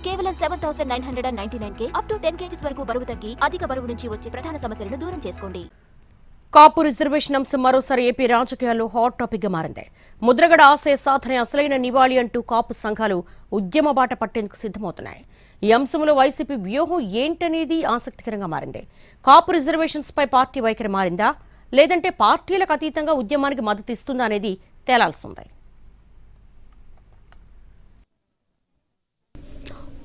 కేవలం 7,999 up to 10 kgs వరకు బరువు తగ్గి అధిక బరువు నుంచి వచ్చే ప్రధాన సమస్యలను దూరం చేసుకోండి. కాపు రిజర్వేషన్ అంశం మరోసారి ఏపీ రాజకీయాల్లో హాట్ టాపిక్ గా మారింది. ముద్రగడ ఆశయ సాధన అసలైన నివాళి అంటూ కాపు సంఘాలు ఉద్యమ బాట పట్టేందుకు సిద్ధమవుతున్నాయి. ఈ అంశంలో వైసీపీ వ్యూహం ఏంటనేది ఆసక్తికరంగా మారింది. కాపు రిజర్వేషన్స్ పై పార్టీ వైఖరి మారిందా, లేదంటే పార్టీలకు అతీతంగా ఉద్యమానికి మద్దతు ఇస్తుందా అనేది తేలాల్సింది.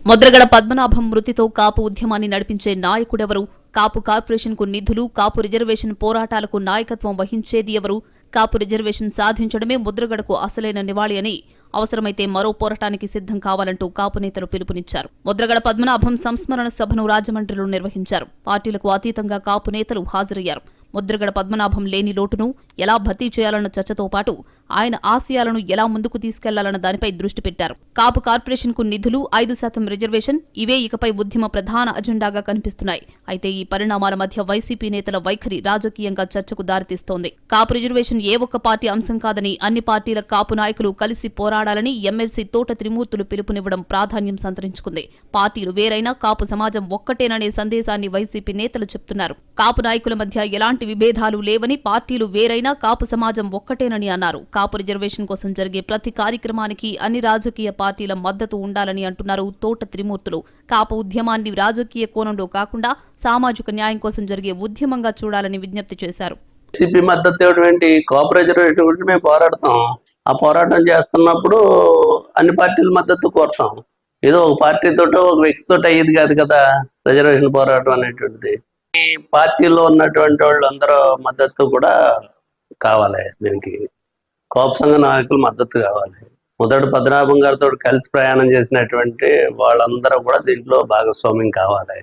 ముద్రగడ పద్మనాభం మృతితో కాపు ఉద్యమాన్ని నడిపించే నాయకుడెవరు? కాపు కార్పొరేషన్కు నిధులు, కాపు రిజర్వేషన్ పోరాటాలకు నాయకత్వం వహించేది ఎవరు? కాపు రిజర్వేషన్ సాధించడమే ముద్రగడకు అసలైన నివాళి అని, అవసరమైతే మరో పోరాటానికి సిద్ధం కావాలంటూ కాపు నేతలు పిలుపునిచ్చారు. ముద్రగడ పద్మనాభం సంస్మరణ సభను రాజమండ్రిలో నిర్వహించారు. పార్టీలకు అతీతంగా కాపు నేతలు హాజరయ్యారు. ముద్రగడ పద్మనాభం లేని లోటును ఎలా భర్తీ చేయాలన్న చర్చతో పాటు ఆయన ఆశయాలను ఎలా ముందుకు తీసుకెళ్లాలన్న దానిపై దృష్టి పెట్టారు. కాపు కార్పొరేషన్కు నిధులు, 5% రిజర్వేషన్ ఇవే ఇకపై ఉద్యమ ప్రధాన అజెండాగా కనిపిస్తున్నాయి. అయితే ఈ పరిణామాల మధ్య వైసీపీ నేతల వైఖరి రాజకీయంగా చర్చకు దారితీస్తోంది. కాపు రిజర్వేషన్ ఏ ఒక్క పార్టీ అంశం కాదని, అన్ని పార్టీల కాపు నాయకులు కలిసి పోరాడాలని ఎమ్మెల్సీ తోట త్రిమూర్తులు పిలుపునివ్వడం ప్రాధాన్యం సంతరించుకుంది. పార్టీలు వేరైనా కాపు సమాజం ఒక్కటేననే సందేశాన్ని వైసీపీ నేతలు చెప్తున్నారు. కాపు నాయకుల మధ్య ఎలాంటి విభేదాలు లేవని, పార్టీలు వేరైనా కాపు సమాజం ఒక్కటేనని అన్నారు. కాపు రిజర్వేషన్ కోసం జరిగే ప్రతి కార్యక్రమానికి అన్ని రాజకీయ పార్టీల మద్దతు ఉండాలని అంటున్నారు తోట త్రిమూర్తులు. కాపు ఉద్యమాన్ని రాజకీయ కోణంలో కాకుండా సామాజిక న్యాయం కోసం జరిగే ఉద్యమంగా చూడాలని విజ్ఞప్తి చేశారు. సిపి మద్దతు ఇవ్వటువంటి కాపు రిజర్వేషన్ గురించి మేము పోరాడతాం. ఆ పోరాటం చేస్తున్నప్పుడు అన్ని పార్టీల మద్దతు కోరుతాం. ఏదో ఒక పార్టీతో ఒక వ్యక్తితో అయ్యేది కాదు కదా రిజర్వేషన్ పోరాటం అనేటువంటిది. ఈ పార్టీలో ఉన్నటువంటి వాళ్ళందరూ మద్దతు కూడా కావాలి. దీనికి కాపు సంఘ నాయకులు మద్దతు కావాలి. మొదటి పద్మనాభం గారితో కలిసి ప్రయాణం చేసినటువంటి వాళ్ళందరూ కూడా దీంట్లో భాగస్వామ్యం కావాలి.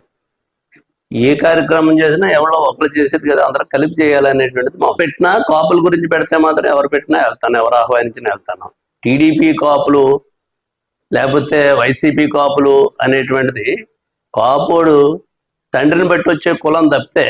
ఏ కార్యక్రమం చేసినా ఎవరో ఒకరు చేసేది కదా, అందరూ కలిపి చేయాలనేటువంటిది మా పెట్టినా కాపుల గురించి పెడితే మాత్రం ఎవరు పెట్టినా వెళ్తాను, ఎవరు ఆహ్వానించినా వెళ్తాను. టీడీపీ కాపులు లేకపోతే వైసీపీ కాపులు అనేటువంటిది కాపుడు తండ్రిని బట్టి వచ్చే కులం తప్పితే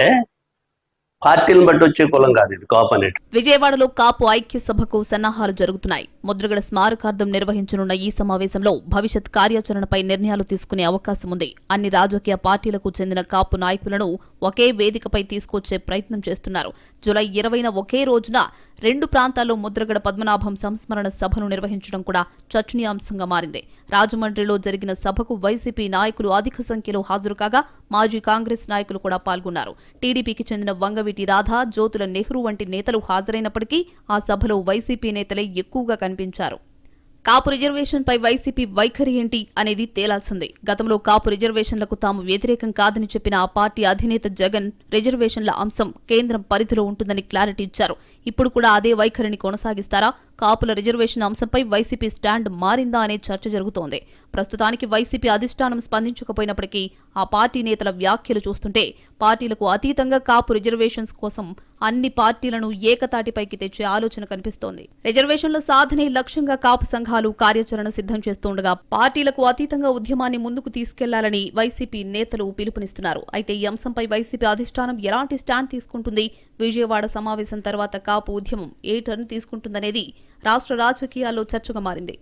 పార్టీలను బట్టి వచ్చే కులం కాదు ఇది కాపు అనేది. విజయవాడలో కాపు ఐక్య సభకు సన్నాహాలు జరుగుతున్నాయి. ముద్రగడ స్మారకార్థం నిర్వహించనున్న ఈ సమావేశంలో భవిష్యత్ కార్యాచరణపై నిర్ణయాలు తీసుకునే అవకాశం ఉంది. అన్ని రాజకీయ పార్టీలకు చెందిన కాపు నాయకులను ఒకే వేదికపై తీసుకొచ్చే ప్రయత్నం చేస్తున్నారు. జూలై 20న ఒకే రోజున 2 ప్రాంతాల్లో ముద్రగడ పద్మనాభం సంస్మరణ సభను నిర్వహించడం కూడా చర్చనీయాంశంగా మారింది. రాజమండ్రిలో జరిగిన సభకు వైసీపీ నాయకులు అధిక సంఖ్యలో హాజరు కాగా మాజీ కాంగ్రెస్ నాయకులు కూడా పాల్గొన్నారు. టీడీపీకి చెందిన వంగవీటి రాధా, జ్యోతుల నెహ్రూ వంటి నేతలు హాజరైనప్పటికీ ఆ సభలో వైసీపీ నేతలే ఎక్కువగా కనిపించారు. కాపు రిజర్వేషన్ పై వైసీపీ వైఖరి ఏంటి అనేది తేలాల్సింది. గతంలో కాపు రిజర్వేషన్లకు తాము వ్యతిరేకం కాదని చెప్పిన ఆ పార్టీ అధినేత జగన్ రిజర్వేషన్ల అంశం కేంద్రం పరిధిలో ఉంటుందని క్లారిటీ ఇచ్చారు. ఇప్పుడు కూడా అదే వైఖరిని కొనసాగిస్తారా? కాపుల రిజర్వేషన్ అంశంపై వైసీపీ స్టాండ్ మారిందా అనే చర్చ జరుగుతోంది. ప్రస్తుతానికి వైసీపీ అధిష్టానం స్పందించకపోయినప్పటికీ ఆ పార్టీ నేతల వ్యాఖ్యలు చూస్తుంటే పార్టీలకు అతీతంగా కాపు రిజర్వేషన్స్ కోసం అన్ని పార్టీలను ఏకతాటిపైకి తెచ్చే ఆలోచన కనిపిస్తోంది. రిజర్వేషన్ల సాధనే లక్ష్యంగా కాపు సంఘాలు కార్యాచరణ సిద్ధం చేస్తుండగా పార్టీలకు అతీతంగా ఉద్యమాన్ని ముందుకు తీసుకెళ్లాలని వైసీపీ నేతలు పిలుపునిస్తున్నారు. అయితే ఈ అంశంపై వైసీపీ అధిష్టానం ఎలాంటి స్టాండ్ తీసుకుంటుంది? విజయవాడ సమావేశం తర్వాత కాపు ఉద్యమం ఏ టర్న్ తీసుకుంటుందనేది రాష్ట్ర రాజకీయాల్లో చర్చగా మారింది.